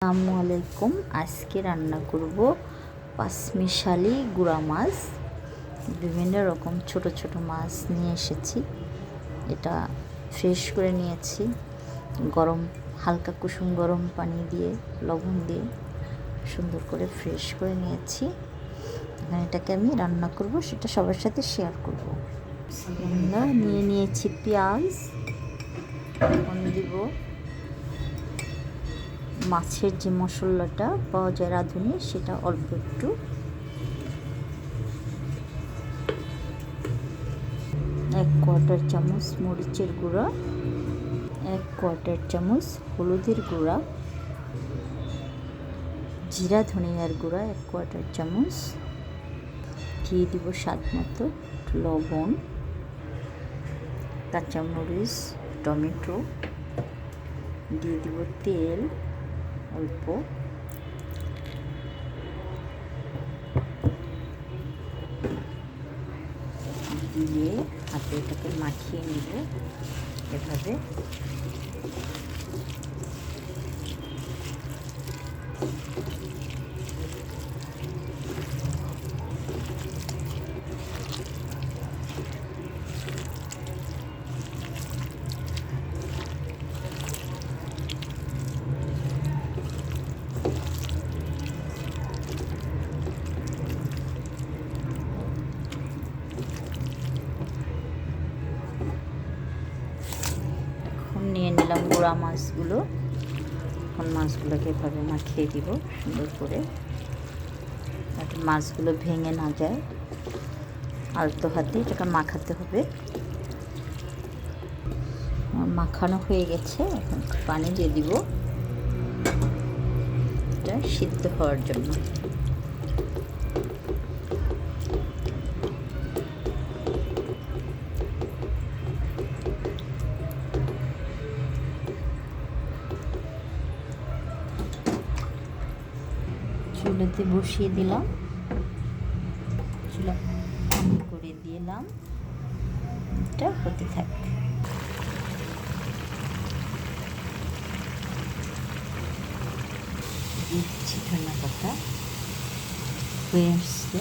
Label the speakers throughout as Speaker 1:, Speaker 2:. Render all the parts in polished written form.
Speaker 1: আসসালামু আলাইকুম। আজকে রান্না করব পাঁচমিশালি গুঁড়া মাছ। বিভিন্ন রকম ছোট ছোট মাছ নিয়ে এসেছি। এটা ফ্রেশ করে নিয়েছি, হালকা কুসুম গরম পানি দিয়ে লবণ দিয়ে সুন্দর করে ফ্রেশ করে নিয়েছি। এখন এটাকে আমি রান্না করব, সেটা সবার সাথে শেয়ার করব। আমরা নিয়ে নিয়েছি পেঁয়াজ, এখন দিব মাছের যে মশলাটা পাওয়া যায় রাঁধুনি, সেটা অল্প একটু, এক কোয়ার্টার চামচ মরিচের গুঁড়া, এক কোয়ার্টার চামচ হলুদের গুঁড়া, জিরা ধনিয়ার গুঁড়া এক কোয়ার্টার চামচ, দিয়ে দিব স্বাদ মতো লবণ, কাঁচামরিচ, টমেটো, দিয়ে দিব তেল অল্প, দিয়ে হাতে এটাকে মাখিয়ে নিব এভাবে। নিয়ে নিলাম গুঁড়া মাছগুলো। এখন মাছগুলোকে এভাবে মাখিয়ে দিব সুন্দর করে, যাতে মাছগুলো ভেঙে না যায়। আলতো হাতে এটাকে মাখাতে হবে। মাখানো হয়ে গেছে, এখন পানি দিয়ে দিব এটা সিদ্ধ হওয়ার জন্য। চুলাতে বসিয়ে দিলাম, চুলা অন করে দিলাম, এটা হতে থাকবে। দিচ্ছি ধনিয়া পাতা, হয়ে আসছে,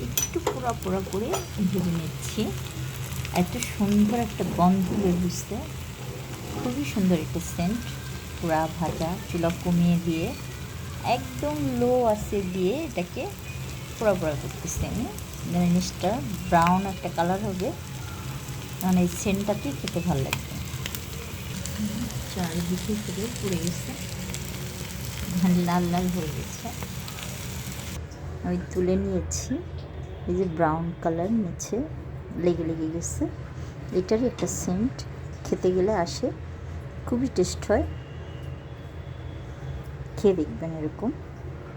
Speaker 1: একটু পোড়া পোড়া করে ভেজে নিচ্ছি। একটা সুন্দর একটা গন্ধ বের হচ্ছে, খুবই সুন্দর একটা সেন্ট। পুরা ভাজা, চুলা কমিয়ে দিয়ে একদম লো আঁচে দিয়ে এটাকে পোড়া পোড়া করতেছি আমি। জিনিসটা ব্রাউন একটা কালার হবে, মানে এই সেন্টটাতেই খেতে ভালো লাগবে। চারিদিকে পুরো পুড়ে গেছে, লাল লাল হয়ে গেছে। আমি তুলে নিয়েছি, এই যে ব্রাউন কালার নিচে লেগে লেগে গেছে। এটারই একটা সেন্ট খেতে গেলে আসে, খুবই টেস্ট হয়, খেয়ে দেখবেন এরকম।